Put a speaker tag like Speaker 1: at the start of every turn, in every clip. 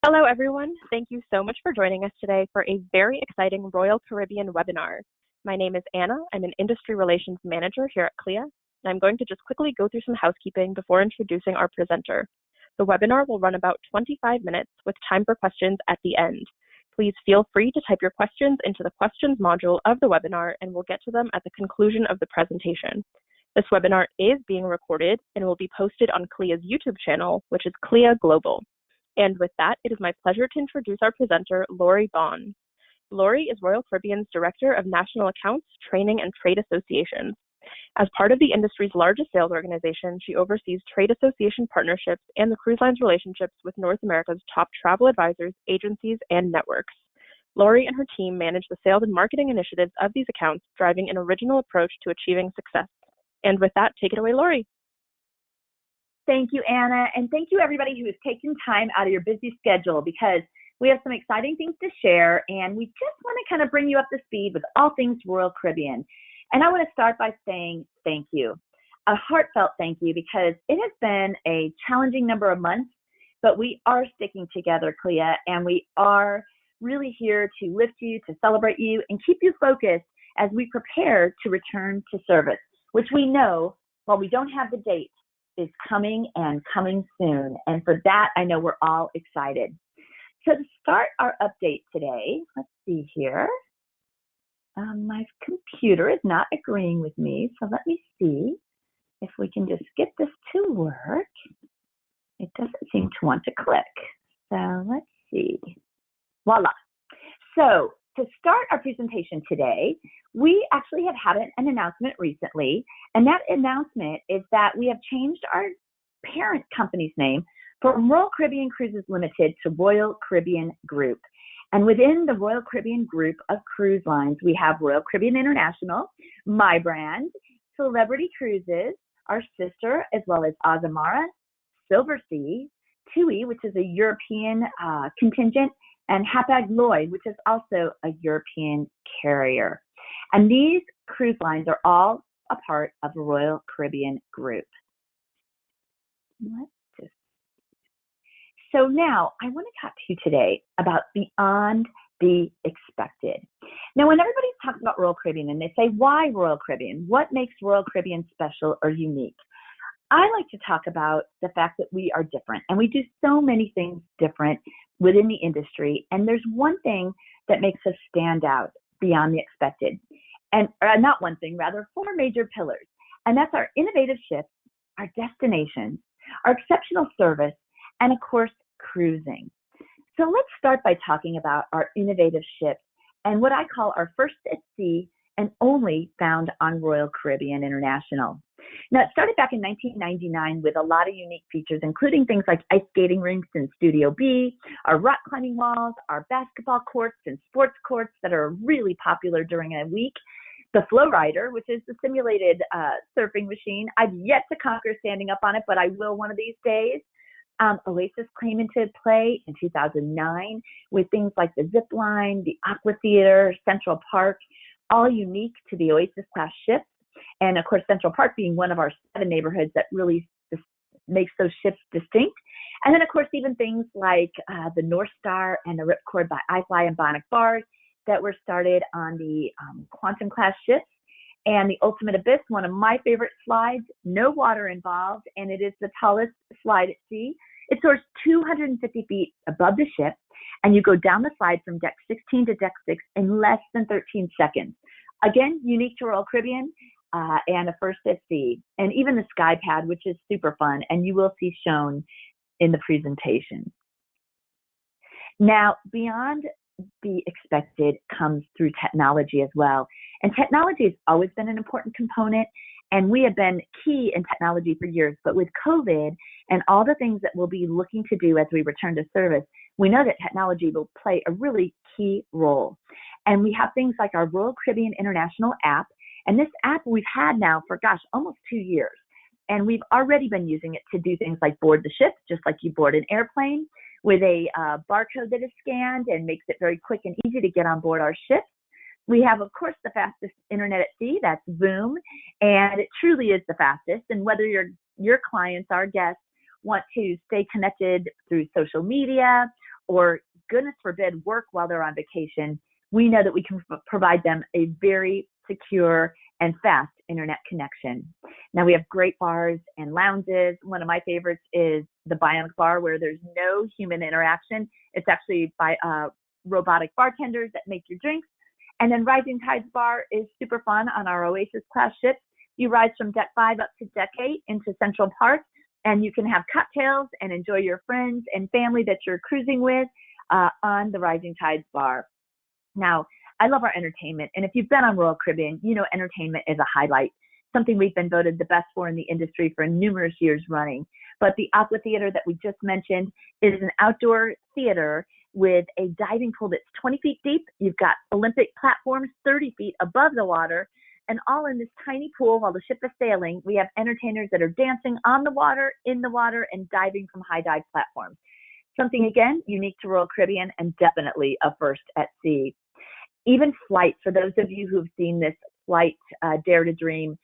Speaker 1: Hello, everyone. Thank you so much for joining us today for a very exciting Royal Caribbean webinar. My name is Anna. I'm an Industry Relations Manager here at CLIA, and I'm going to just quickly go through some housekeeping before introducing our presenter. The webinar will run about 25 minutes with time for questions at the end. Please feel free to type your questions into the questions module of the webinar, and we'll get to them at the conclusion of the presentation. This webinar is being recorded and will be posted on CLIA's YouTube channel, which is CLIA Global. And with that, it is my pleasure to introduce our presenter, Lori Bond. Lori is Royal Caribbean's Director of National Accounts, Training, and Trade Associations. As part of the industry's largest sales organization, she oversees trade association partnerships and the cruise line's relationships with North America's top travel advisors, agencies, and networks. Lori and her team manage the sales and marketing initiatives of these accounts, driving an original approach to achieving success. And with that, take it away, Lori.
Speaker 2: Thank you, Anna, and thank you everybody who has taken time out of your busy schedule, because we have some exciting things to share, and we just want to kind of bring you up to speed with all things Royal Caribbean. And I want to start by saying thank you, a heartfelt thank you, because it has been a challenging number of months, but we are sticking together, CLIA, and we are really here to lift you, to celebrate you, and keep you focused as we prepare to return to service, which we know, while we don't have the date, is coming and coming soon. And for that, I know we're all excited. So to start our update today, let's see here. My computer is not agreeing with me, so let me see if we can just get this to work. It doesn't seem to want to click. So let's see. Voila. So to start our presentation today, we actually have had an announcement recently, and that announcement is that we have changed our parent company's name from Royal Caribbean Cruises Limited to Royal Caribbean Group. And within the Royal Caribbean Group of cruise lines, we have Royal Caribbean International, my brand, Celebrity Cruises, our sister, as well as Azamara, Silversea, TUI, which is a European contingent, and Hapag-Lloyd, which is also a European carrier. And these cruise lines are all a part of the Royal Caribbean Group. So now I want to talk to you today about beyond the expected. Now, when everybody talks about Royal Caribbean and they say, why Royal Caribbean? What makes Royal Caribbean special or unique? I like to talk about the fact that we are different, and we do so many things different within the industry. And there's one thing that makes us stand out beyond the expected. And not one thing, rather, four major pillars. And that's our innovative ships, our destinations, our exceptional service, and of course, cruising. So let's start by talking about our innovative ships and what I call our first at sea and only found on Royal Caribbean International. Now, it started back in 1999 with a lot of unique features, including things like ice skating rinks in Studio B, our rock climbing walls, our basketball courts and sports courts that are really popular during a week, the Flow Rider, which is the simulated surfing machine. I've yet to conquer standing up on it, but I will one of these days. Oasis came into play in 2009 with things like the zip line, the Aqua Theater, Central Park, all unique to the Oasis class ships. And of course, Central Park being one of our 7 neighborhoods that really makes those ships distinct. And then of course, even things like the North Star and the Ripcord by iFly and Bonic Bars that were started on the Quantum class ships. And the Ultimate Abyss, one of my favorite slides, no water involved, and it is the tallest slide at sea. It soars 250 feet above the ship, and you go down the slide from deck 16 to deck 6 in less than 13 seconds. Again, unique to Royal Caribbean and a first at sea. And even the Sky Pad, which is super fun, and you will see shown in the presentation. Now, beyond the expected comes through technology as well. And technology has always been an important component, and we have been key in technology for years. But with COVID and all the things that we'll be looking to do as we return to service, we know that technology will play a really key role. And we have things like our Royal Caribbean International app. And this app we've had now for, almost 2 years. And we've already been using it to do things like board the ship, just like you board an airplane, with a barcode that is scanned and makes it very quick and easy to get on board our ships. We have, of course, the fastest internet at sea, that's Zoom, and it truly is the fastest. And whether your clients, our guests, want to stay connected through social media or goodness forbid, work while they're on vacation, we know that we can provide them a very secure and fast internet connection. Now we have great bars and lounges. One of my favorites is the Bionic Bar, where there's no human interaction. It's actually by robotic bartenders that make your drinks. And then Rising Tides Bar is super fun on our Oasis class ships. You rise from deck 5 up to deck 8 into Central Park, and you can have cocktails and enjoy your friends and family that you're cruising with on the Rising Tides Bar. Now, I love our entertainment, and if you've been on Royal Caribbean, you know entertainment is a highlight, something we've been voted the best for in the industry for numerous years running. But the Aqua Theater that we just mentioned is an outdoor theater with a diving pool that's 20 feet deep. You've got Olympic platforms 30 feet above the water, and all in this tiny pool while the ship is sailing. We have entertainers that are dancing on the water, in the water, and diving from high dive platforms. Something, again, unique to Royal Caribbean and definitely a first at sea. Even flight, for those of you who've seen this Flight Dare to Dream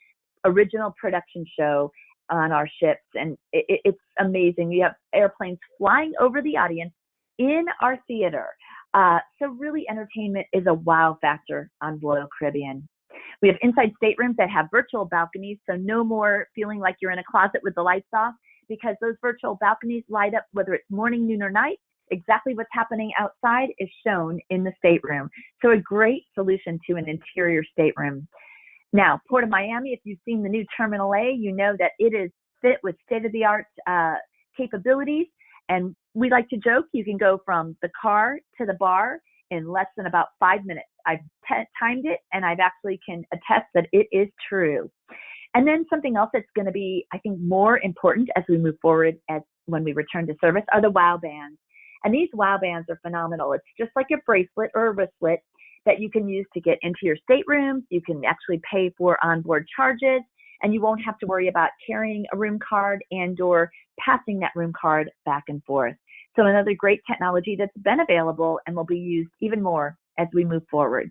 Speaker 2: original production show on our ships, and it's amazing. You have airplanes flying over the audience in our theater. So really, entertainment is a wow factor on Royal Caribbean. We have inside staterooms that have virtual balconies, so no more feeling like you're in a closet with the lights off, because those virtual balconies light up whether it's morning, noon, or night. Exactly what's happening outside is shown in the stateroom. So a great solution to an interior stateroom. Now, Port of Miami, if you've seen the new Terminal A, you know that it is fit with state-of-the-art capabilities. And we like to joke, you can go from the car to the bar in less than about 5 minutes. I've timed it, and I've actually can attest that it is true. And then something else that's going to be, I think, more important as we move forward as when we return to service are the WOW bands. And these WOW bands are phenomenal. It's just like a bracelet or a wristlet that you can use to get into your staterooms. You can actually pay for onboard charges, and you won't have to worry about carrying a room card and or passing that room card back and forth. So another great technology that's been available and will be used even more as we move forward.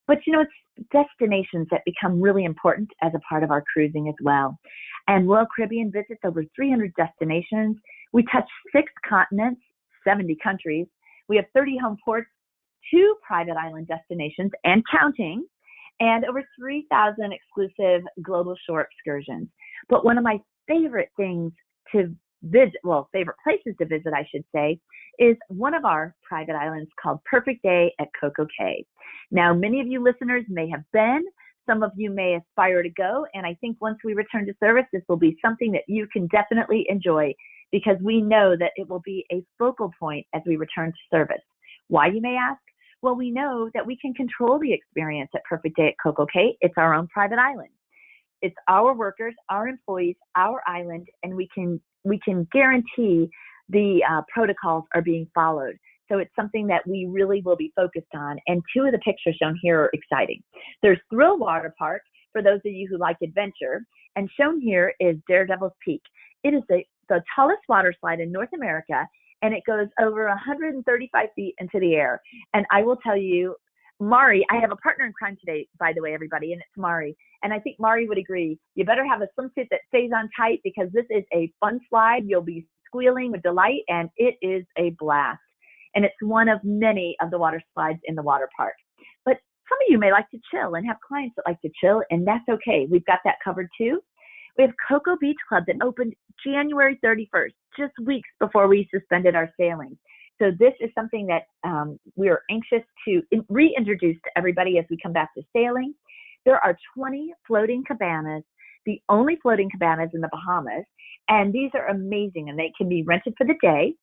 Speaker 2: But you know, it's destinations that become really important as a part of our cruising as well. And Royal Caribbean visits over 300 destinations. We touch 6 continents, 70 countries. We have 30 home ports, 2 private island destinations and counting, and over 3,000 exclusive global shore excursions. But one of my favorite things to visit, well, favorite places to visit, I should say, is one of our private islands called Perfect Day at Coco Cay. Now, many of you listeners may have been, some of you may aspire to go, and I think once we return to service, this will be something that you can definitely enjoy, because we know that it will be a focal point as we return to service. Why, you may ask? Well, we know that we can control the experience at Perfect Day at Coco Cay. It's our own private island. It's our workers, our employees, our island, and we can guarantee the protocols are being followed. So it's something that we really will be focused on. And 2 of the pictures shown here are exciting. There's Thrill Water Park for those of you who like adventure. And shown here is Daredevil's Peak. It is the tallest water slide in North America, and it goes over 135 feet into the air. And I will tell you, Mari, I have a partner in crime today, by the way, everybody, and it's Mari. And I think Mari would agree. You better have a swimsuit that stays on tight, because this is a fun slide. You'll be squealing with delight, and it is a blast. And it's one of many of the water slides in the water park. But some of you may like to chill and have clients that like to chill, and that's okay. We've got that covered too. We have Cocoa Beach Club that opened January 31st, just weeks before we suspended our sailing. So this is something that we are anxious to reintroduce to everybody as we come back to sailing. There are 20 floating cabanas, the only floating cabanas in the Bahamas, and these are amazing, and they can be rented for the day.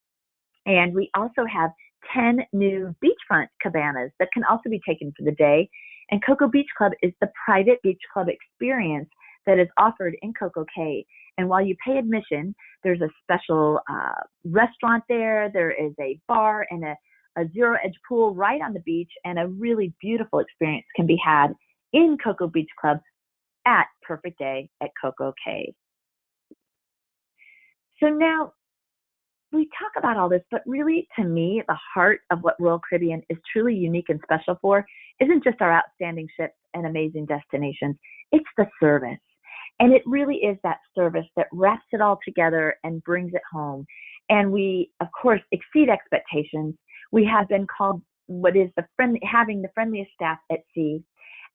Speaker 2: And we also have 10 new beachfront cabanas that can also be taken for the day. And Cocoa Beach Club is the private beach club experience that is offered in Coco Cay. And while you pay admission, there's a special restaurant there. There is a bar and a zero-edge pool right on the beach, and a really beautiful experience can be had in Cocoa Beach Club at Perfect Day at Coco Cay. So now, we talk about all this, but really, to me, the heart of what Royal Caribbean is truly unique and special for isn't just our outstanding ships and amazing destinations. It's the service. And it really is that service that wraps it all together and brings it home. and we, of course, exceed expectations. We have been called having the friendliest staff at sea,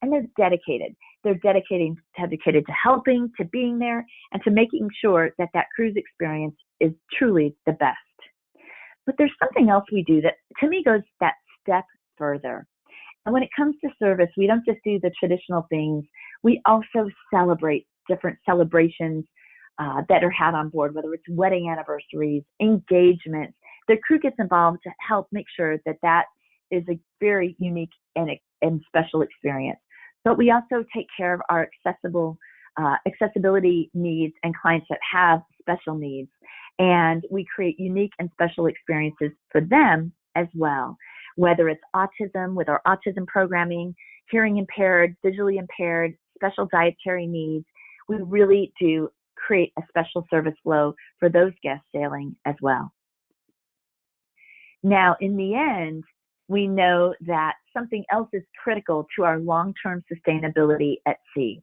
Speaker 2: and they're dedicated. They're dedicated to helping, to being there, and to making sure that cruise experience is truly the best. But there's something else we do that, to me, goes that step further. And when it comes to service, we don't just do the traditional things. We also celebrate different celebrations that are had on board, whether it's wedding anniversaries, engagements. The crew gets involved to help make sure that is a very unique and special experience. But we also take care of our accessibility needs and clients that have special needs. And we create unique and special experiences for them as well, whether it's autism with our autism programming, hearing impaired, visually impaired, special dietary needs. We really do create a special service flow for those guests sailing as well. Now, in the end, we know that something else is critical to our long-term sustainability at sea.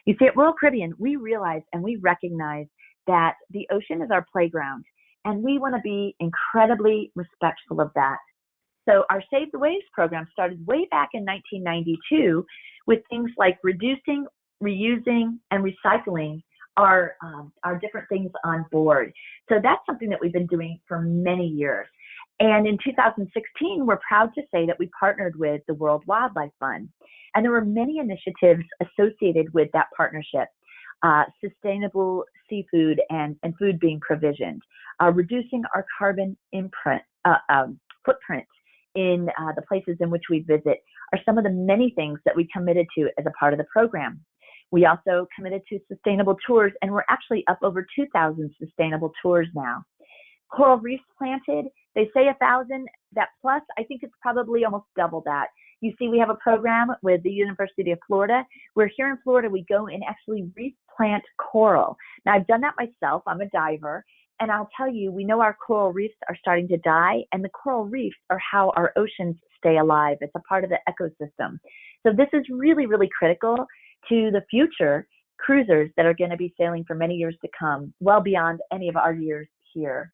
Speaker 2: You see, at Royal Caribbean, we realize and we recognize that the ocean is our playground, and we want to be incredibly respectful of that. So our Save the Waves program started way back in 1992 with things like reducing, reusing, and recycling our different things on board. So that's something that we've been doing for many years. And in 2016, we're proud to say that we partnered with the World Wildlife Fund. And there were many initiatives associated with that partnership. Sustainable seafood and food being provisioned, reducing our carbon footprint in the places in which we visit are some of the many things that we committed to as a part of the program. We also committed to sustainable tours, and we're actually up over 2,000 sustainable tours now. Coral reefs planted, they say 1,000. That plus, I think it's probably almost double that. You see, we have a program with the University of Florida where here in Florida, we go and actually replant coral. Now, I've done that myself. I'm a diver. And I'll tell you, we know our coral reefs are starting to die, and the coral reefs are how our oceans stay alive. It's a part of the ecosystem. So this is really, really critical to the future cruisers that are going to be sailing for many years to come, well beyond any of our years here.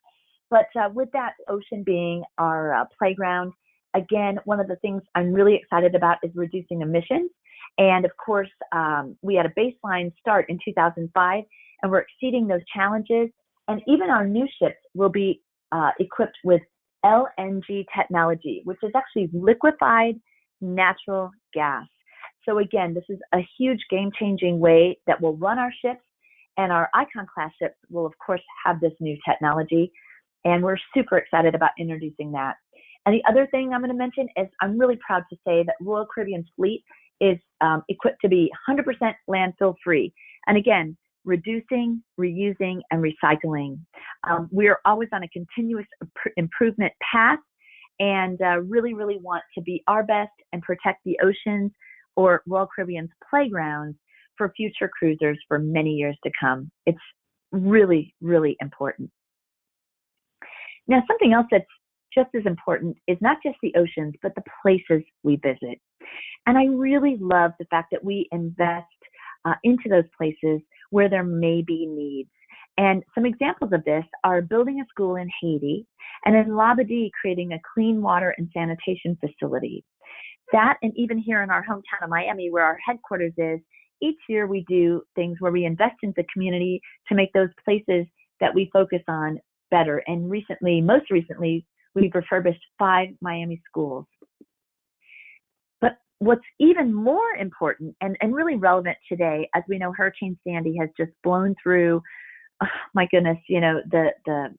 Speaker 2: But with that ocean being our playground, again, one of the things I'm really excited about is reducing emissions. And of course, we had a baseline start in 2005, and we're exceeding those challenges. And even our new ships will be equipped with LNG technology, which is actually liquefied natural gas. So again, this is a huge game-changing way that will run our ships, and our Icon class ships will, of course, have this new technology. And we're super excited about introducing that. And the other thing I'm going to mention is I'm really proud to say that Royal Caribbean's fleet is equipped to be 100% landfill free. And again, reducing, reusing, and recycling. We are always on a continuous improvement path, and really, really want to be our best and protect the oceans or Royal Caribbean's playgrounds for future cruisers for many years to come. It's really, really important. Now, something else that's just as important is not just the oceans, but the places we visit. And I really love the fact that we invest into those places where there may be needs. And some examples of this are building a school in Haiti, and in Labadee creating a clean water and sanitation facility. That, and even here in our hometown of Miami, where our headquarters is, each year we do things where we invest in the community to make those places that we focus on better. And most recently, we've refurbished 5 Miami schools. But what's even more important and really relevant today, as we know, Hurricane Sandy has just blown through, oh my goodness, the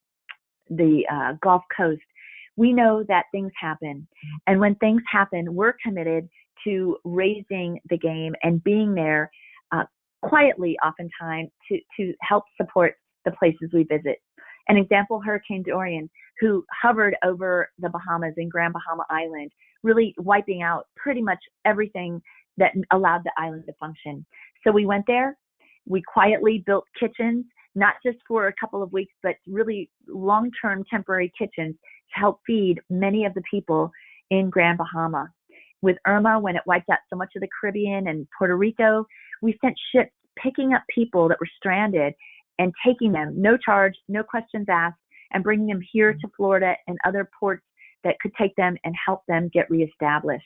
Speaker 2: Gulf Coast. We know that things happen. And when things happen, we're committed to raising the game and being there quietly, oftentimes, to help support the places we visit. An example, Hurricane Dorian, who hovered over the Bahamas in Grand Bahama Island, really wiping out pretty much everything that allowed the island to function. So we went there, we quietly built kitchens, not just for a couple of weeks, but really long-term temporary kitchens to help feed many of the people in Grand Bahama. With Irma, when it wiped out so much of the Caribbean and Puerto Rico, we sent ships picking up people that were stranded and taking them, no charge, no questions asked, and bringing them here to Florida and other ports that could take them and help them get reestablished.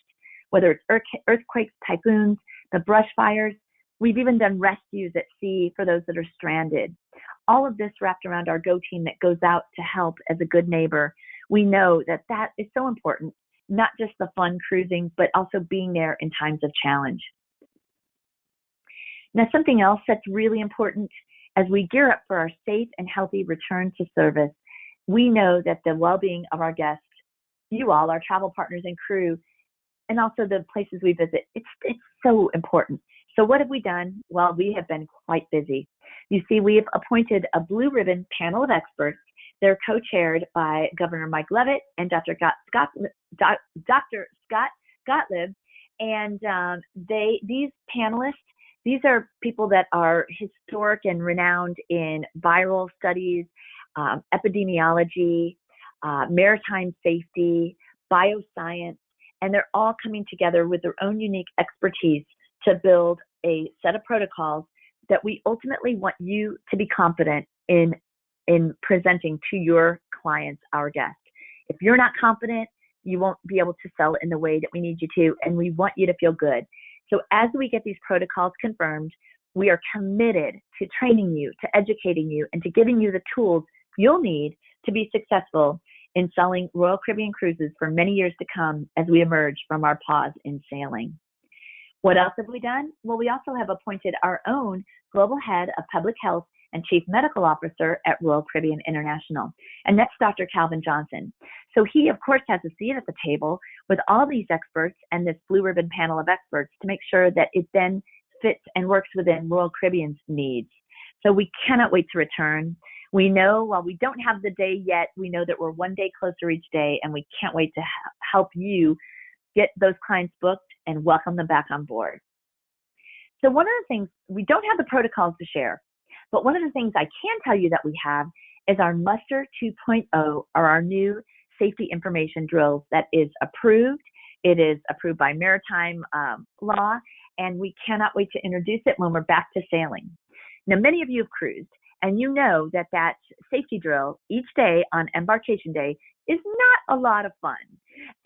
Speaker 2: Whether it's earthquakes, typhoons, the brush fires, we've even done rescues at sea for those that are stranded. All of this wrapped around our Go team that goes out to help as a good neighbor. We know that that is so important, not just the fun cruising, but also being there in times of challenge. Now, something else that's really important as we gear up for our safe and healthy return to service, we know that the well-being of our guests, you all, our travel partners and crew, and also the places we visit, it's so important. So what have we done? Well, we have been quite busy. You see, we have appointed a blue ribbon panel of experts. They're co-chaired by Governor Mike Leavitt and Dr. Scott Gottlieb. And these panelists, these are people that are historic and renowned in viral studies, epidemiology, maritime safety, bioscience, and they're all coming together with their own unique expertise to build a set of protocols that we ultimately want you to be confident in presenting to your clients, our guests. If you're not confident, you won't be able to sell it in the way that we need you to, and we want you to feel good. So as we get these protocols confirmed, we are committed to training you, to educating you, and to giving you the tools you'll need to be successful in selling Royal Caribbean cruises for many years to come as we emerge from our pause in sailing. What else have we done? Well, we also have appointed our own Global Head of Public Health and Chief Medical Officer at Royal Caribbean International, and that's Dr. Calvin Johnson. So he, of course, has a seat at the table with all these experts and this blue ribbon panel of experts to make sure that it then fits and works within Royal Caribbean's needs. So we cannot wait to return. We know, while we don't have the day yet, we know that we're one day closer each day, and we can't wait to help you get those clients booked and welcome them back on board. So one of the things, we don't have the protocols to share, but one of the things I can tell you that we have is our Muster 2.0, or our new safety information drills that is approved. It is approved by maritime law, and we cannot wait to introduce it when we're back to sailing. Now, many of you have cruised, and you know that that safety drill each day on embarkation day is not a lot of fun.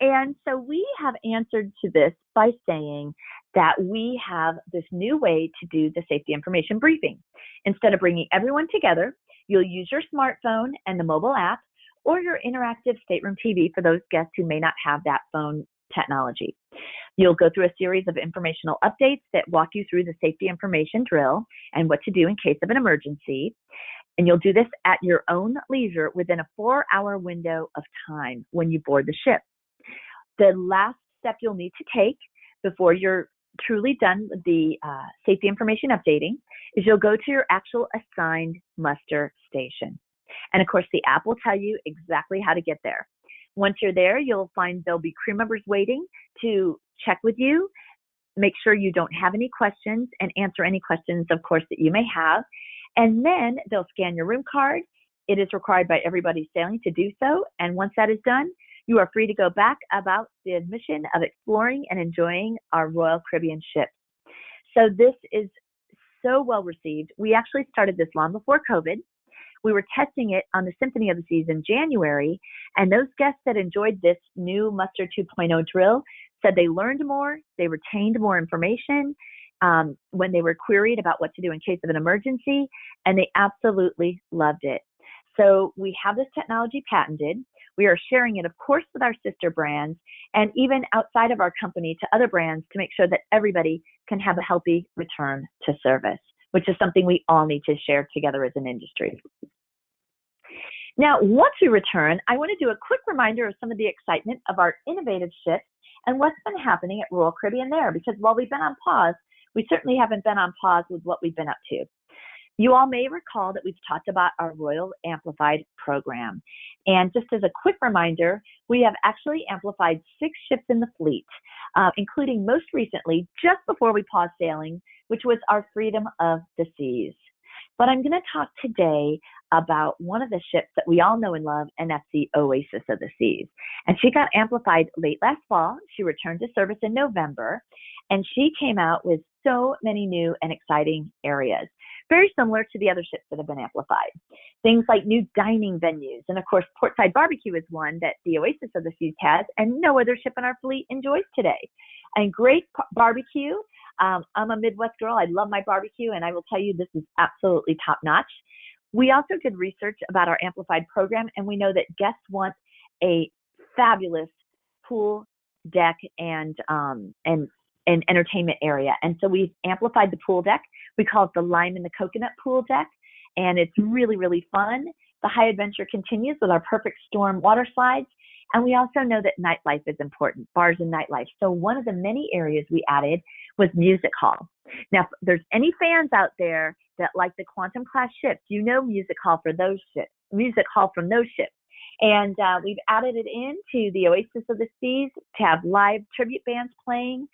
Speaker 2: And so we have answered to this by saying that we have this new way to do the safety information briefing. Instead of bringing everyone together, you'll use your smartphone and the mobile app, or your interactive stateroom TV for those guests who may not have that phone technology. You'll go through a series of informational updates that walk you through the safety information drill and what to do in case of an emergency. And you'll do this at your own leisure within a 4-hour window of time when you board the ship. The last step you'll need to take before you're truly done with the safety information updating is you'll go to your actual assigned muster station. And of course, the app will tell you exactly how to get there. Once you're there, you'll find there'll be crew members waiting to check with you, make sure you don't have any questions, and answer any questions, of course, that you may have. And then they'll scan your room card. It is required by everybody sailing to do so. And once that is done, you are free to go back about the mission of exploring and enjoying our Royal Caribbean ships. So this is so well received. We actually started this long before COVID. We were testing it on the Symphony of the Seas in January, and those guests that enjoyed this new Muster 2.0 drill said they learned more, they retained more information when they were queried about what to do in case of an emergency, and they absolutely loved it. So we have this technology patented. We are sharing it, of course, with our sister brands, and even outside of our company to other brands to make sure that everybody can have a healthy return to service, which is something we all need to share together as an industry. Now, once we return, I want to do a quick reminder of some of the excitement of our innovative ships and what's been happening at Royal Caribbean there, because while we've been on pause, we certainly haven't been on pause with what we've been up to. You all may recall that we've talked about our Royal Amplified program. And just as a quick reminder, we have actually amplified 6 ships in the fleet, including most recently, just before we paused sailing, which was our Freedom of the Seas. But I'm going to talk today about one of the ships that we all know and love, and that's the Oasis of the Seas. And she got amplified late last fall. She returned to service in November, and she came out with so many new and exciting areas, very similar to the other ships that have been amplified. Things like new dining venues, and of course, Portside Barbecue is one that the Oasis of the Seas has, and no other ship in our fleet enjoys today. And great barbecue. I'm a Midwest girl. I love my barbecue, and I will tell you this is absolutely top notch. We also did research about our amplified program, and we know that guests want a fabulous pool deck and entertainment area. And so we've amplified the pool deck. We call it the lime and the coconut pool deck, and it's really, really fun. The high adventure continues with our perfect storm water slides. And we also know that nightlife is important, bars and nightlife. So one of the many areas we added was music hall. Now, if there's any fans out there that like the Quantum class ships, you know music hall for those ships, music hall from those ships. And we've added it into the Oasis of the Seas to have live tribute bands playing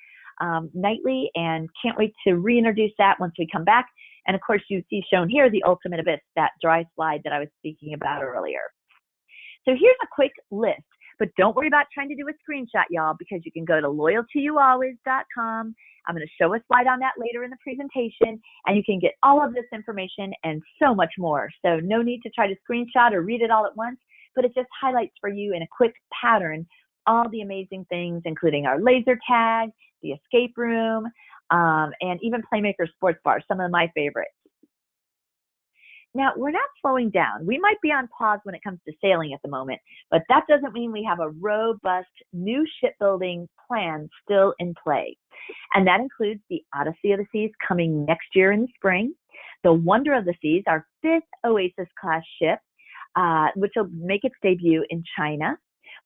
Speaker 2: nightly, and can't wait to reintroduce that once we come back. And of course, you see shown here the Ultimate Abyss, that dry slide that I was speaking about earlier. So here's a quick list. But don't worry about trying to do a screenshot, y'all, because you can go to loyaltooyoualways.com. I'm going to show a slide on that later in the presentation, and you can get all of this information and so much more. So no need to try to screenshot or read it all at once, but it just highlights for you in a quick pattern all the amazing things, including our laser tag, the escape room, and even Playmaker Sports Bar, some of my favorites. Now, we're not slowing down. We might be on pause when it comes to sailing at the moment, but that doesn't mean we have a robust new shipbuilding plan still in play. And that includes the Odyssey of the Seas coming next year in the spring, the Wonder of the Seas, our 5th Oasis-class ship, which will make its debut in China.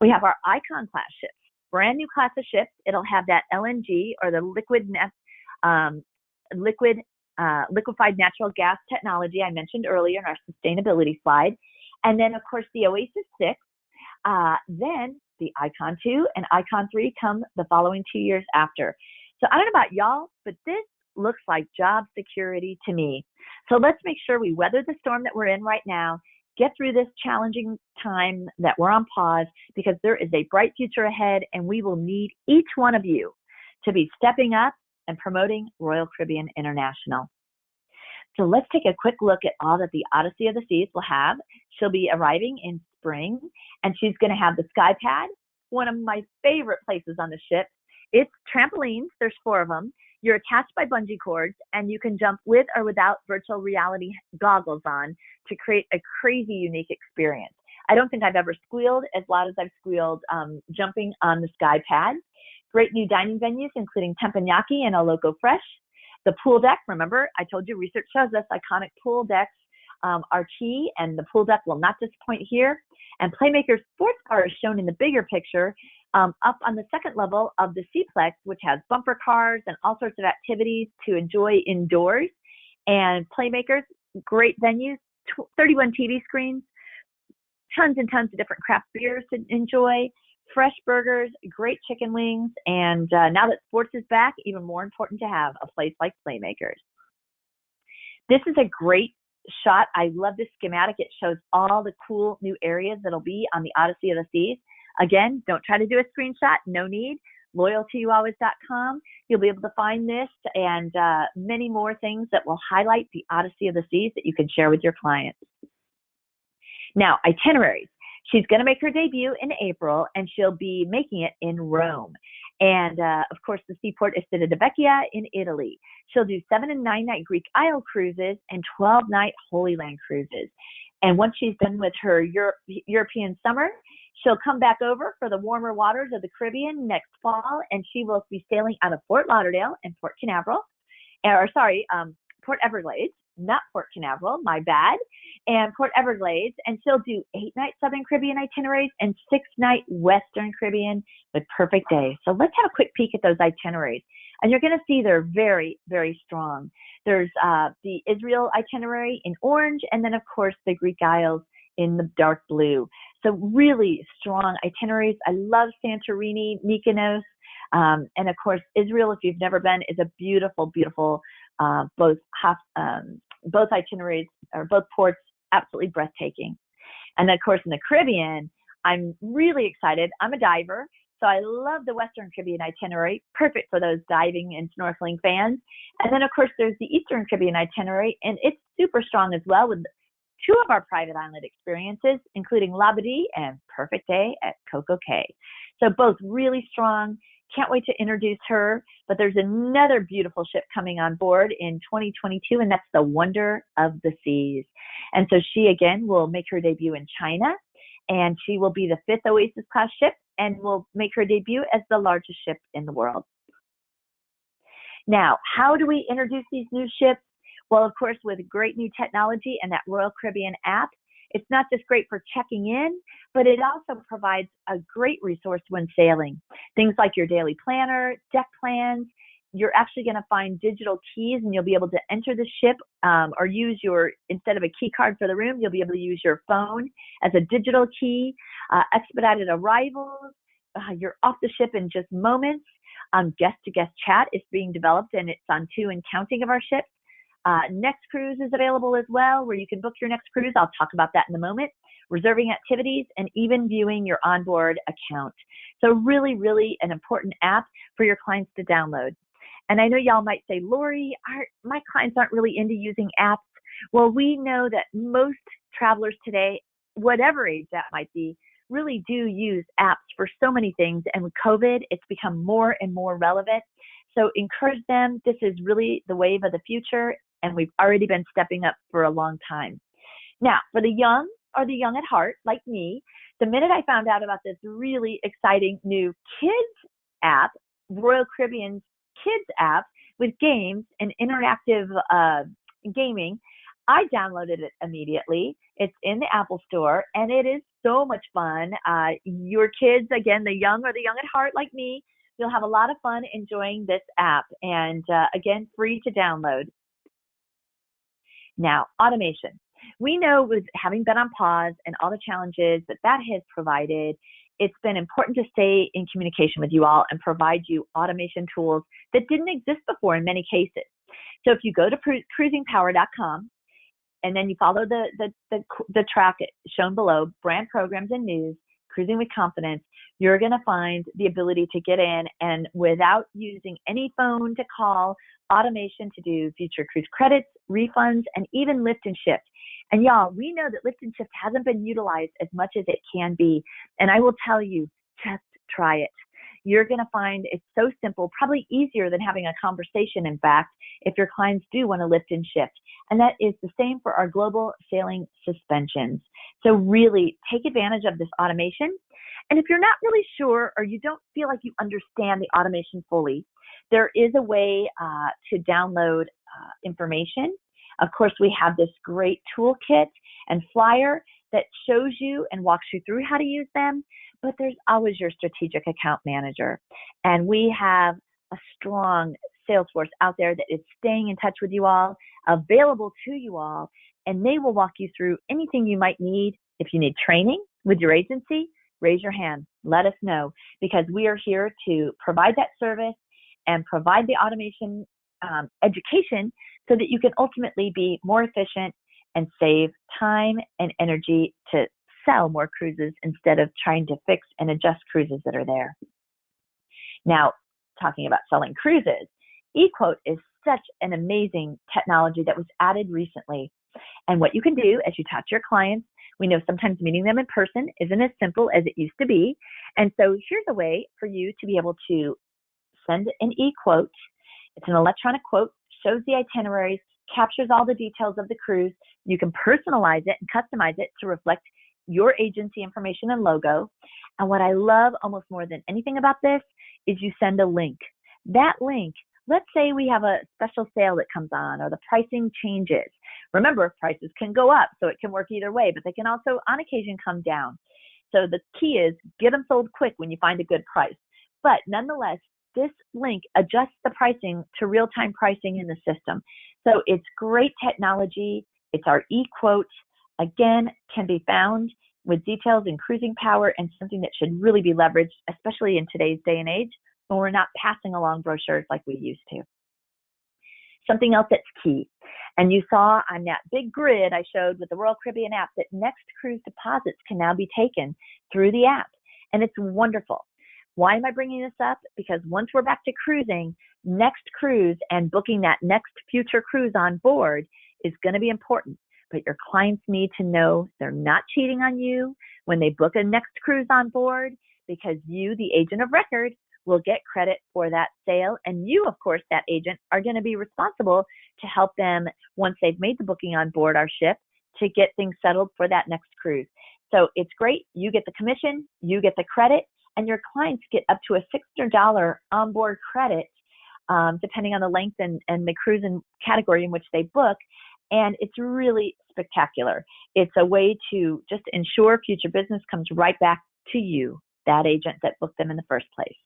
Speaker 2: We have our Icon-class ships, brand new class of ships. It'll have that LNG, or the liquefied natural gas technology I mentioned earlier in our sustainability slide. And then, of course, the Oasis 6, then the Icon 2 and Icon 3 come the following 2 years after. So I don't know about y'all, but this looks like job security to me. So let's make sure we weather the storm that we're in right now, get through this challenging time that we're on pause, because there is a bright future ahead, and we will need each one of you to be stepping up and promoting Royal Caribbean International. So let's take a quick look at all that the Odyssey of the Seas will have. She'll be arriving in spring, and she's going to have the sky pad, one of my favorite places on the ship. It's trampolines. There's 4 of them. You're attached by bungee cords, and you can jump with or without virtual reality goggles on to create a crazy, unique experience. I don't think I've ever squealed as loud as I've squealed jumping on the sky pad. Great new dining venues, including Teppanyaki and A Loco Fresh. The pool deck, remember, I told you research shows us iconic pool decks are key, and the pool deck will not disappoint here. And Playmaker Sports Bar is shown in the bigger picture up on the 2nd level of the Seaplex, which has bumper cars and all sorts of activities to enjoy indoors. And Playmakers, great venues, 31 TV screens, tons and tons of different craft beers to enjoy, fresh burgers, great chicken wings, and now that sports is back, even more important to have a place like Playmakers. This is a great shot. I love this schematic. It shows all the cool new areas that'll be on the Odyssey of the Seas. Again, don't try to do a screenshot. No need. LoyalToYouAlways.com. You'll be able to find this and many more things that will highlight the Odyssey of the Seas that you can share with your clients. Now, itineraries. She's going to make her debut in April, and she'll be making it in Rome. And, of course, the seaport is Vecchia in Italy. She'll do 7- and 9-night Greek Isle cruises and 12-night Holy Land cruises. And once she's done with her European summer, she'll come back over for the warmer waters of the Caribbean next fall, and she will be sailing out of Fort Lauderdale and Port Everglades, not Port Canaveral, my bad, and Port Everglades, and she'll do 8-night Southern Caribbean itineraries and 6-night Western Caribbean with perfect days. So let's have a quick peek at those itineraries. And you're going to see they're very, very strong. There's the Israel itinerary in orange, and then, of course, the Greek Isles in the dark blue. So really strong itineraries. I love Santorini, Mykonos, and, of course, Israel, if you've never been, is a beautiful, beautiful both both itineraries or both ports absolutely breathtaking. And then, of course, in the Caribbean, I'm really excited. I'm a diver, so I love the Western Caribbean itinerary, perfect for those diving and snorkeling fans. And then, of course, there's the Eastern Caribbean itinerary, and it's super strong as well with two of our private island experiences, including Labadee and Perfect Day at Coco Cay. So both really strong. Can't wait to introduce her. But there's another beautiful ship coming on board in 2022, and that's the Wonder of the Seas. And so she, again, will make her debut in China, and she will be the 5th Oasis class ship and will make her debut as the largest ship in the world. Now, how do we introduce these new ships? Well, of course, with great new technology and that Royal Caribbean app. It's not just great for checking in, but it also provides a great resource when sailing. Things like your daily planner, deck plans. You're actually going to find digital keys, and you'll be able to enter the ship or use instead of a key card for the room, you'll be able to use your phone as a digital key. Expedited arrivals. You're off the ship in just moments. Guest-to-guest chat is being developed, and it's on 2 and counting of our ships. Next cruise is available as well, where you can book your next cruise. I'll talk about that in a moment. Reserving activities and even viewing your onboard account. So really, really an important app for your clients to download. And I know y'all might say, Lori, my clients aren't really into using apps. Well, we know that most travelers today, whatever age that might be, really do use apps for so many things. And with COVID, it's become more and more relevant. So encourage them. This is really the wave of the future, and we've already been stepping up for a long time. Now, for the young or the young at heart, like me, the minute I found out about this really exciting new kids app, Royal Caribbean's kids app with games and interactive gaming, I downloaded it immediately. It's in the Apple Store, and it is so much fun. Your kids, again, the young or the young at heart like me, you'll have a lot of fun enjoying this app, and again, free to download. Now, automation. We know with having been on pause and all the challenges that has provided, it's been important to stay in communication with you all and provide you automation tools that didn't exist before in many cases. So if you go to cruisingpower.com and then you follow the track shown below, brand programs and news, Cruising with Confidence, you're going to find the ability to get in and without using any phone to call, automation to do future cruise credits, refunds, and even lift and shift. And y'all, we know that lift and shift hasn't been utilized as much as it can be. And I will tell you, just try it. You're going to find it's so simple, probably easier than having a conversation, in fact, if your clients do want to lift and shift. And that is the same for our global sailing suspensions. So really take advantage of this automation. And if you're not really sure or you don't feel like you understand the automation fully, there is a way to download information. Of course, we have this great toolkit and flyer that shows you and walks you through how to use them, but there's always your strategic account manager. And we have a strong sales force out there that is staying in touch with you all, available to you all, and they will walk you through anything you might need. If you need training with your agency, raise your hand. Let us know, because we are here to provide that service and provide the automation education so that you can ultimately be more efficient and save time and energy to sell more cruises instead of trying to fix and adjust cruises that are there. Now, talking about selling cruises, eQuote is such an amazing technology that was added recently. And what you can do as you talk to your clients, we know sometimes meeting them in person isn't as simple as it used to be. And so here's a way for you to be able to send an eQuote. It's an electronic quote, shows the itineraries, captures all the details of the cruise. You can personalize it and customize it to reflect your agency information and logo. And what I love almost more than anything about this is you send a link. That link, let's say we have a special sale that comes on or the pricing changes. Remember, prices can go up, so it can work either way, but they can also on occasion come down. So the key is get them sold quick when you find a good price. But nonetheless, this link adjusts the pricing to real-time pricing in the system. So it's great technology. It's our eQuote. Again, can be found with details in Cruising Power and something that should really be leveraged, especially in today's day and age when we're not passing along brochures like we used to. something else that's key. And you saw on that big grid I showed with the Royal Caribbean app that next cruise deposits can now be taken through the app. And it's wonderful. Why am I bringing this up? Because once we're back to cruising, next cruise and booking that next future cruise on board is going to be important. But your clients need to know they're not cheating on you when they book a next cruise on board, because you, the agent of record, will get credit for that sale. And you, of course, that agent, are going to be responsible to help them once they've made the booking on board our ship to get things settled for that next cruise. So it's great. You get the commission, you get the credit, and your clients get up to a $600 onboard credit, depending on the length and the cruise and category in which they book. And it's really spectacular. It's a way to just ensure future business comes right back to you, that agent that booked them in the first place.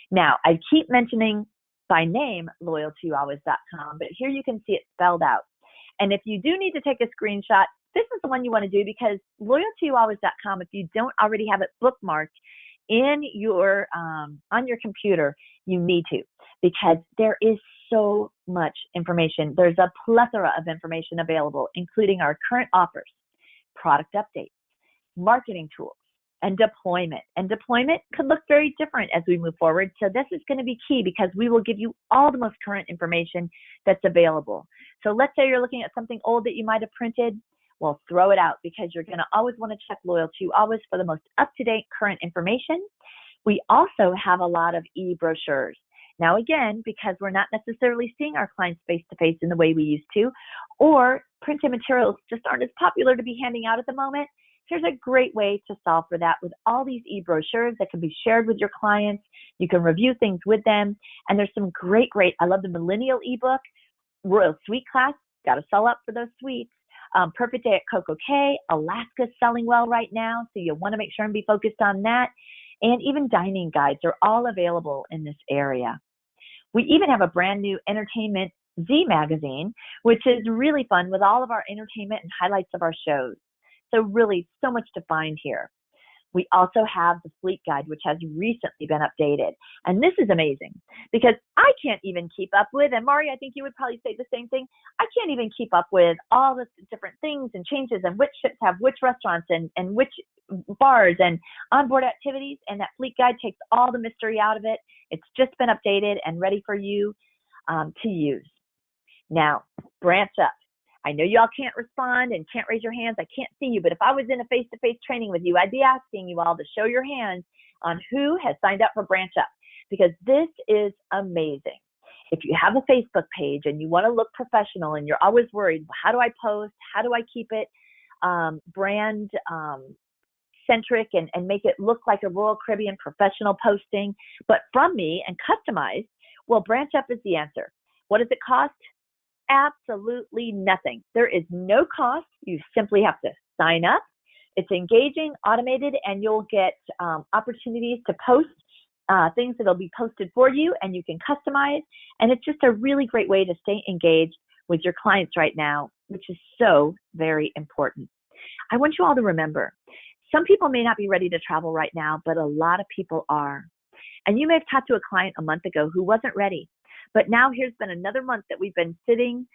Speaker 2: Now, I keep mentioning by name loyaltyyoualways.com, but here you can see it spelled out. And if you do need to take a screenshot, this is the one you want to do, because loyaltyyoualways.com, if you don't already have it bookmarked in your on your computer, you need to, because there is so much information. There's a plethora of information available, including our current offers, product updates, marketing tools, and deployment. And deployment could look very different as we move forward. So this is going to be key, because we will give you all the most current information that's available. So let's say you're looking at something old that you might have printed. Well, throw it out, because you're going to always want to check Loyal to You Always for the most up-to-date current information. We also have a lot of e-brochures. Now, again, because we're not necessarily seeing our clients face-to-face in the way we used to, or printed materials just aren't as popular to be handing out at the moment, here's a great way to solve for that with all these e-brochures that can be shared with your clients. You can review things with them. And there's some great, I love the Millennial ebook, Royal Suite Class, got to sell up for those suites. Perfect Day at Coco Cay, Alaska's selling well right now, so you'll want to make sure and be focused on that. And even dining guides are all available in this area. We even have a brand new Entertainment Z magazine, which is really fun with all of our entertainment and highlights of our shows. So really, so much to find here. We also have the Fleet Guide, which has recently been updated. And this is amazing, because I can't even keep up with, and Mari, I think you would probably say the same thing, I can't even keep up with all the different things and changes and which ships have which restaurants and which bars and onboard activities. And that Fleet Guide takes all the mystery out of it. It's just been updated and ready for you to use. Now, branch up. I know y'all can't respond and can't raise your hands. I can't see you, but if I was in a face-to-face training with you, I'd be asking you all to show your hands on who has signed up for Branch Up, because this is amazing. If you have a Facebook page and you want to look professional and you're always worried, how do I post? How do I keep it brand centric and make it look like a Royal Caribbean professional posting, but from me and customized? Well, Branch Up is the answer. What does it cost? Absolutely nothing. There is no cost. You simply have to sign up. It's engaging, automated, and you'll get opportunities to post things that'll be posted for you, and you can customize. And it's just a really great way to stay engaged with your clients right now, which is so very important. I want you all to remember, some people may not be ready to travel right now, but a lot of people are. And you may have talked to a client a month ago who wasn't ready. But now here's been another month that we've been sitting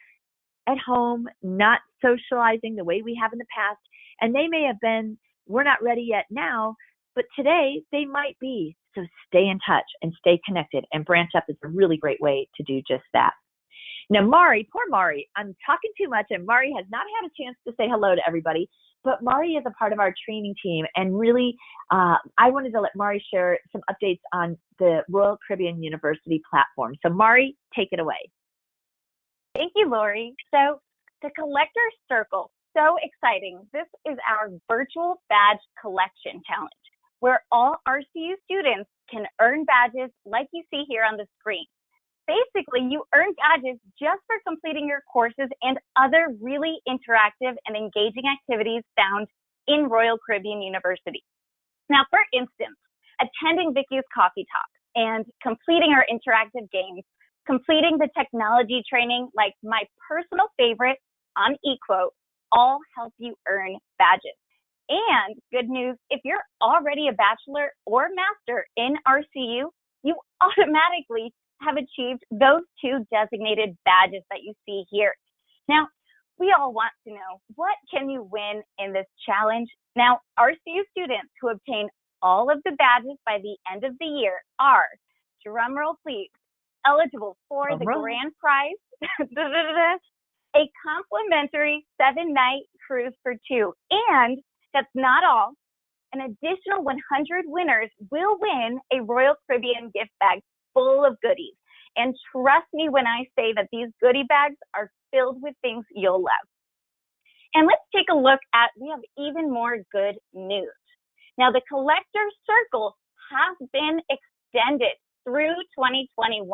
Speaker 2: at home, not socializing the way we have in the past. And they may have been, we're not ready yet now, but today they might be. So stay in touch and stay connected. And Branch Up is a really great way to do just that. Now, Mari, poor Mari, I'm talking too much, and Mari has not had a chance to say hello to everybody. But Mari is a part of our training team, and really, I wanted to let Mari share some updates on the Royal Caribbean University platform. So Mari, take it away.
Speaker 3: Thank you, Lori. So the Collector Circle, so exciting. This is our virtual badge collection challenge, where all RCU students can earn badges like you see here on the screen. Basically, you earn badges just for completing your courses and other really interactive and engaging activities found in Royal Caribbean University. Now, for instance, attending VICKI'S Coffee Talk and completing our interactive games, completing the technology training like my personal favorite on eQuote, all help you earn badges. And good news, if you're already a bachelor or master in RCU, you automatically have achieved those 2 designated badges that you see here. Now, we all want to know, what can you win in this challenge? Now, RCU students who obtain all of the badges by the end of the year are, drumroll please, eligible for the grand prize, a complimentary 7-night cruise for 2. And that's not all. An additional 100 winners will win a Royal Caribbean gift bag full of goodies. And trust me when I say that these goodie bags are filled with things you'll love. And let's take a look at, we have even more good news. Now, the Collector Circle has been extended through 2021.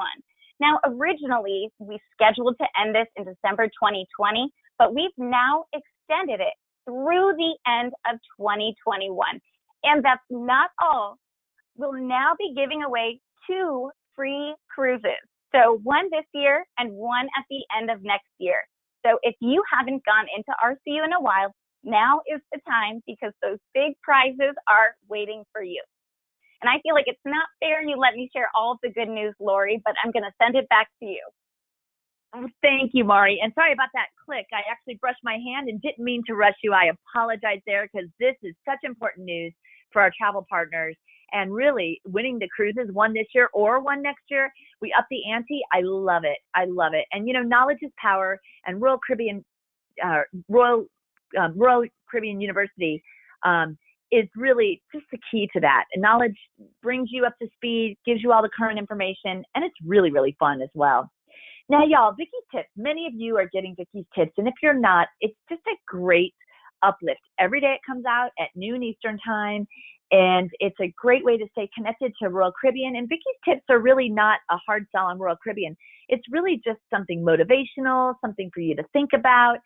Speaker 3: Now, originally, we scheduled to end this in December 2020, but we've now extended it through the end of 2021. And that's not all. We'll now be giving away 2 free cruises. So 1 this year and 1 at the end of next year. So if you haven't gone into RCU in a while, now is the time, because those big prizes are waiting for you. And I feel like it's not fair you let me share all of the good news, Lori, but I'm going to send it back to you.
Speaker 2: Oh, thank you, Mari. And sorry about that click. I actually brushed my hand and didn't mean to rush you. I apologize there, because this is such important news for our travel partners. And really, winning the cruises, 1 this year or 1 next year, we up the ante. I love it. I love it. And, you know, knowledge is power. And Royal Caribbean University is really just the key to that. And knowledge brings you up to speed, gives you all the current information, and it's really, really fun as well. Now, y'all, Vicki's Tips. Many of you are getting Vicki's Tips, and if you're not, it's just a great uplift. Every day it comes out at noon Eastern time, and it's a great way to stay connected to Royal Caribbean. And Vicki's Tips are really not a hard sell on Royal Caribbean. It's really just something motivational, something for you to think about.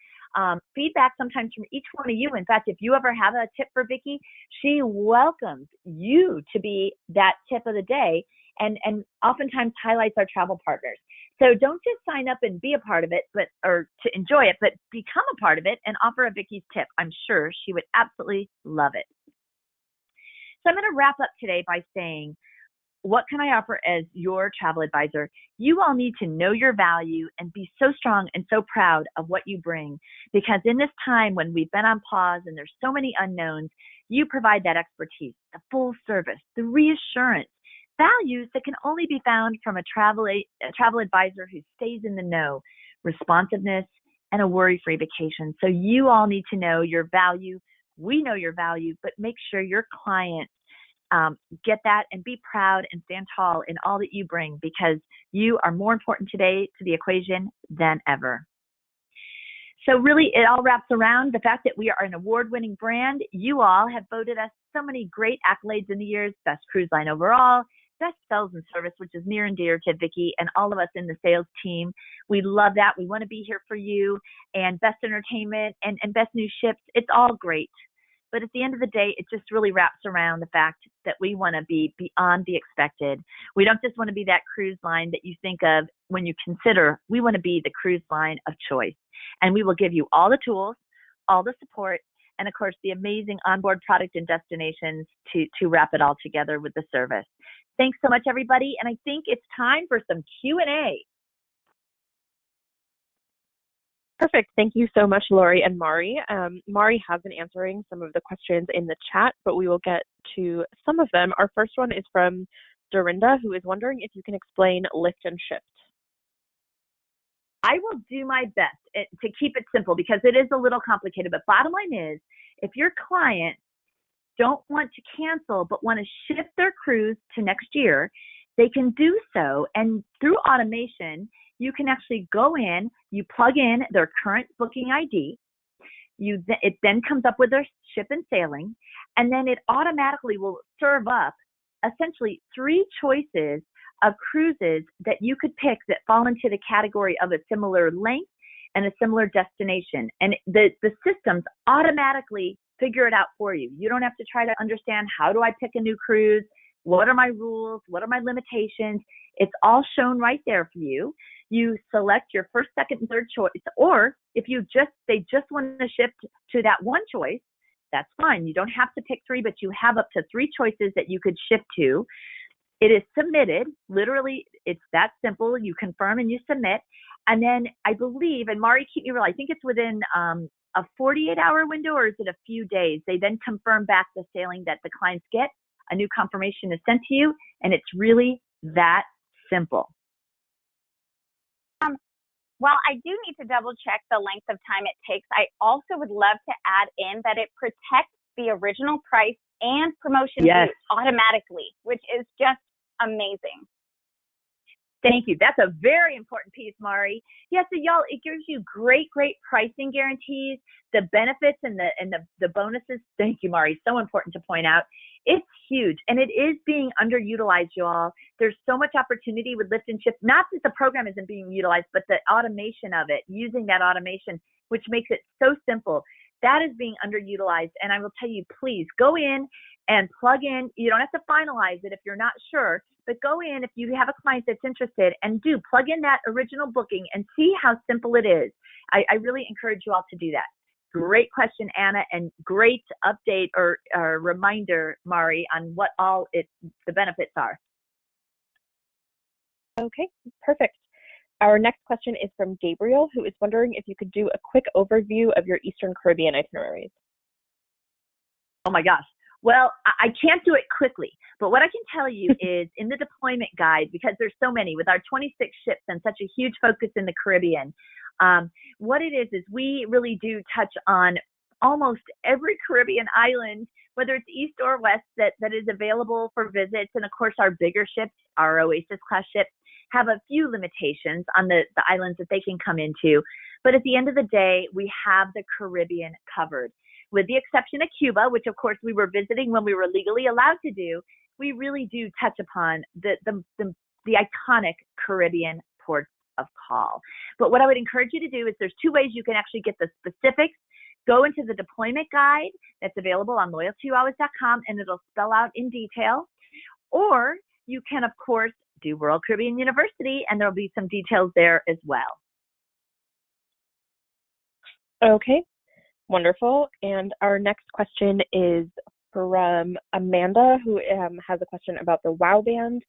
Speaker 2: Feedback sometimes from each one of you. In fact, if you ever have a tip for Vicki, she welcomes you to be that tip of the day, and oftentimes highlights our travel partners. So don't just sign up and be a part of it, or to enjoy it, but become a part of it and offer a Vicki's tip. I'm sure she would absolutely love it. So I'm going to wrap up today by saying, what can I offer as your travel advisor? You all need to know your value and be so strong and so proud of what you bring, because in this time when we've been on pause and there's so many unknowns, you provide that expertise, the full service, the reassurance, values that can only be found from a travel advisor who stays in the know, responsiveness, and a worry-free vacation. So you all need to know your value. We know your value, but make sure your clients get that and be proud and stand tall in all that you bring, because you are more important today to the equation than ever. So really, it all wraps around the fact that we are an award-winning brand. You all have voted us so many great accolades in the years: best cruise line overall, best sales and service, which is near and dear to Vicki and all of us in the sales team. We love that. We want to be here for you. And best entertainment and best new ships. It's all great. But at the end of the day, it just really wraps around the fact that we want to be beyond the expected. We don't just want to be that cruise line that you think of when you consider. We want to be the cruise line of choice. And we will give you all the tools, all the support, and of course, the amazing onboard product and destinations to wrap it all together with the service. Thanks so much, everybody. And I think it's time for some Q&A.
Speaker 1: Perfect. Thank you so much, Lori and Mari. Mari has been answering some of the questions in the chat, but we will get to some of them. Our first one is from Dorinda, who is wondering if you can explain lift and shift.
Speaker 2: I will do my best to keep it simple, because it is a little complicated. But bottom line is, if your clients don't want to cancel but want to shift their cruise to next year, they can do so. And through automation, you can actually go in, you plug in their current booking ID, it then comes up with their ship and sailing, and then it automatically will serve up essentially 3 choices of cruises that you could pick that fall into the category of a similar length and a similar destination. And the systems automatically figure it out for you. You don't have to try to understand, how do I pick a new cruise? What are my rules? What are my limitations? It's all shown right there for you. You select your first, second, and third choice, or if they just want to shift to that one choice, that's fine. You don't have to pick 3, but you have up to 3 choices that you could shift to. It is submitted. Literally, it's that simple. You confirm and you submit. And then I believe, and Mari, keep me real, I think it's within a 48-hour window, or is it a few days? They then confirm back the sailing that the clients get. A new confirmation is sent to you, and it's really that simple.
Speaker 3: While I do need to double check the length of time it takes, I also would love to add in that it protects the original price and promotion
Speaker 2: Yes.
Speaker 3: automatically, which is just amazing.
Speaker 2: Thank you. That's a very important piece, Mari. Yeah, so y'all, it gives you great pricing guarantees, the benefits and the bonuses. Thank you, Mari. So important to point out. It's huge, and it is being underutilized, y'all. There's so much opportunity with lift and shift. Not that the program isn't being utilized, but the automation of it, using that automation, which makes it so simple. That is being underutilized, and I will tell you, please go in and plug in. You don't have to finalize it if you're not sure, but go in if you have a client that's interested and do plug in that original booking and see how simple it is. I really encourage you all to do that. Great question, Anna, and great update or reminder, Mari, on what all the benefits are.
Speaker 1: Okay, perfect. Our next question is from Gabriel, who is wondering if you could do a quick overview of your Eastern Caribbean itineraries.
Speaker 2: Oh my gosh. Well, I can't do it quickly, but what I can tell you is in the deployment guide, because there's so many, with our 26 ships and such a huge focus in the Caribbean, what it is we really do touch on almost every Caribbean island, whether it's east or west, that is available for visits. And of course, our bigger ships, our Oasis class ships, have a few limitations on the islands that they can come into. But at the end of the day, we have the Caribbean covered. With the exception of Cuba, which of course we were visiting when we were legally allowed to do, we really do touch upon the iconic Caribbean ports of call. But what I would encourage you to do is there's two ways you can actually get the specifics. Go into the deployment guide that's available on loyaltyoalways.com, and it'll spell out in detail. Or you can, of course, do Royal Caribbean University, and there'll be some details there as well.
Speaker 1: Okay, wonderful. And our next question is from Amanda, who has a question about the WOW band.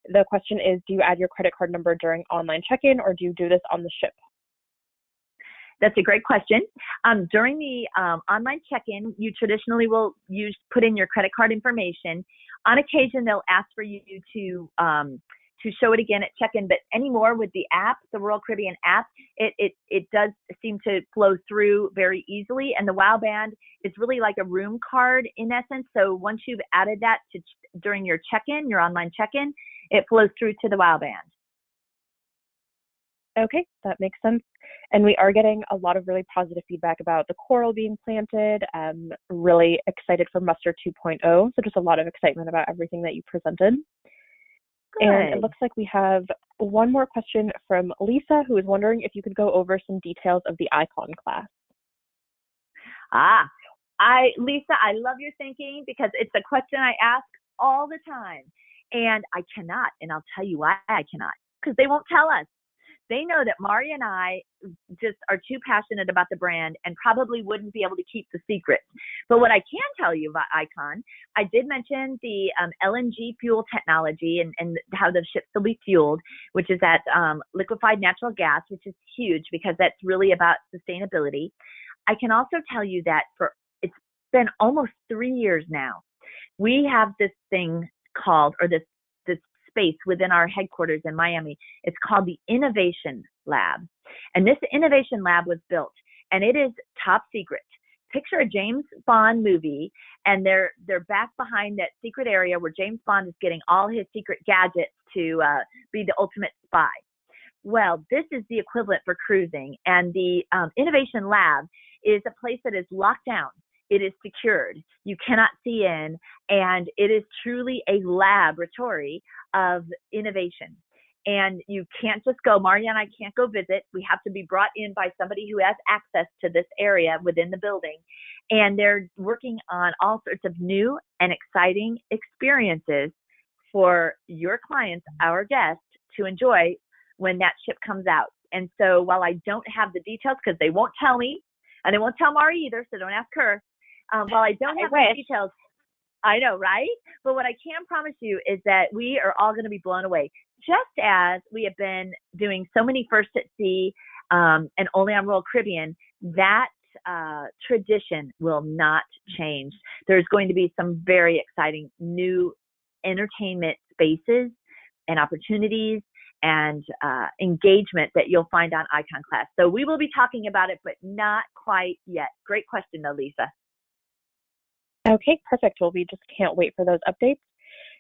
Speaker 1: The question is, do you add your credit card number during online check-in, or do you do this on the ship?
Speaker 2: That's a great question. During the online check-in, you traditionally will put in your credit card information. On occasion, they'll ask for you to show it again at check-in, but anymore with the app, the Royal Caribbean app, it does seem to flow through very easily. And the WOW band is really like a room card in essence. So once you've added that during your check-in, your online check-in, it flows through to the WOW band.
Speaker 1: Okay, that makes sense. And we are getting a lot of really positive feedback about the coral being planted. Really excited for Muster 2.0. So just a lot of excitement about everything that you presented.
Speaker 2: Good.
Speaker 1: And it looks like we have one more question from Lisa, who is wondering if you could go over some details of the Icon class.
Speaker 2: Lisa, I love your thinking because it's a question I ask all the time. And I cannot, and I'll tell you why I cannot, because they won't tell us. They know that Mari and I just are too passionate about the brand and probably wouldn't be able to keep the secret. But what I can tell you about Icon, I did mention the LNG fuel technology and how the ships will be fueled, which is that liquefied natural gas, which is huge because that's really about sustainability. I can also tell you that it's been almost 3 years now. We have this thing called, or this space within our headquarters in Miami. It's called the Innovation Lab. And this Innovation Lab was built, and it is top secret. Picture a James Bond movie, and they're back behind that secret area where James Bond is getting all his secret gadgets to be the ultimate spy. Well, this is the equivalent for cruising, and the Innovation Lab is a place that is locked down. It is secured. You cannot see in, and it is truly a laboratory of innovation. And you can't just go. Mari and I can't go visit. We have to be brought in by somebody who has access to this area within the building. And they're working on all sorts of new and exciting experiences for your clients, our guests, to enjoy when that ship comes out. And so while I don't have the details, because they won't tell me, and they won't tell Mari either, so don't ask her. While I don't have the details, I know, right? But what I can promise you is that we are all going to be blown away. Just as we have been doing so many firsts at sea and only on Royal Caribbean, that tradition will not change. There's going to be some very exciting new entertainment spaces and opportunities and engagement that you'll find on Icon Class. So we will be talking about it, but not quite yet. Great question, though, Lisa.
Speaker 1: Okay, perfect. Well, we just can't wait for those updates.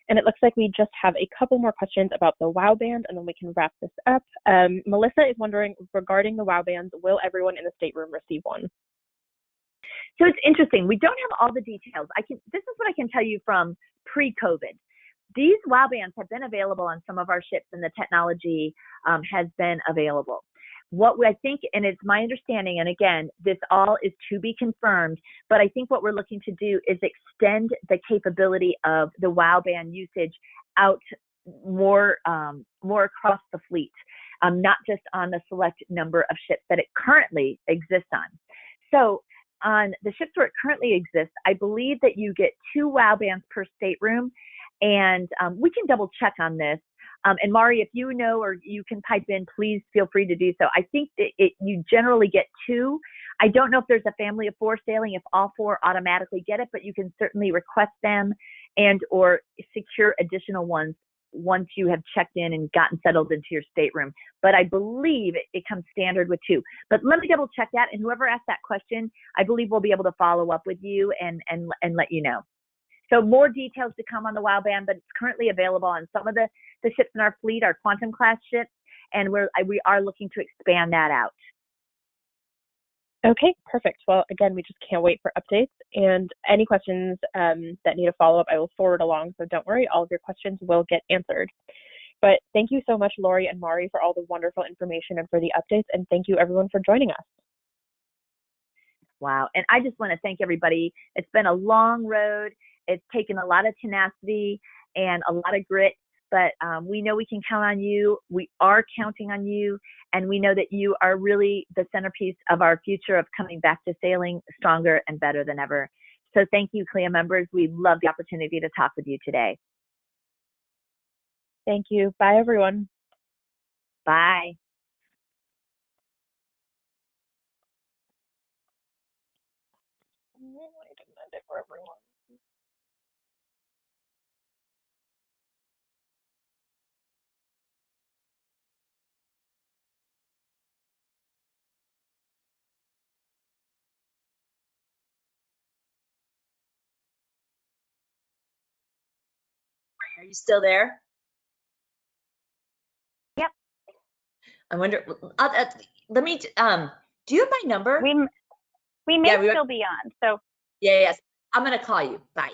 Speaker 1: And it looks like we just have a couple more questions about the WOW band, and then we can wrap this up. Melissa is wondering, regarding the WOW bands, will everyone in the stateroom receive one?
Speaker 2: So it's interesting. We don't have all the details. This is what I can tell you from pre-COVID. These WOW bands have been available on some of our ships, and the technology has been available. What I think, and it's my understanding, and again, this all is to be confirmed, but I think what we're looking to do is extend the capability of the WOW band usage out more across the fleet, not just on the select number of ships that it currently exists on. So on the ships where it currently exists, I believe that you get 2 WOW bands per stateroom, and we can double check on this. And Mari, if you know or you can pipe in, please feel free to do so. I think that you generally get 2. I don't know if there's a family of 4 sailing, if all 4 automatically get it, but you can certainly request them and or secure additional ones once you have checked in and gotten settled into your stateroom. But I believe it comes standard with 2. But let me double check that, and whoever asked that question, I believe we'll be able to follow up with you and let you know. So more details to come on the WOW band, but it's currently available on some of the ships in our fleet, our Quantum class ships, and we are looking to expand that out.
Speaker 1: Okay, perfect. Well, again, we just can't wait for updates. And any questions that need a follow-up, I will forward along. So don't worry, all of your questions will get answered. But thank you so much, Lori and Mari, for all the wonderful information and for the updates. And thank you, everyone, for joining us.
Speaker 2: Wow. And I just want to thank everybody. It's been a long road. It's taken a lot of tenacity and a lot of grit, but we know we can count on you. We are counting on you, and we know that you are really the centerpiece of our future of coming back to sailing stronger and better than ever. So thank you, CLIA members. We love the opportunity to talk with you today.
Speaker 1: Thank you. Bye, everyone.
Speaker 2: Bye.
Speaker 1: I didn't end it for everyone.
Speaker 4: Are you still there?
Speaker 3: Yep.
Speaker 4: I wonder. Let me. Do you have my number?
Speaker 3: We may still be on. So
Speaker 4: Yes. I'm gonna call you. Bye.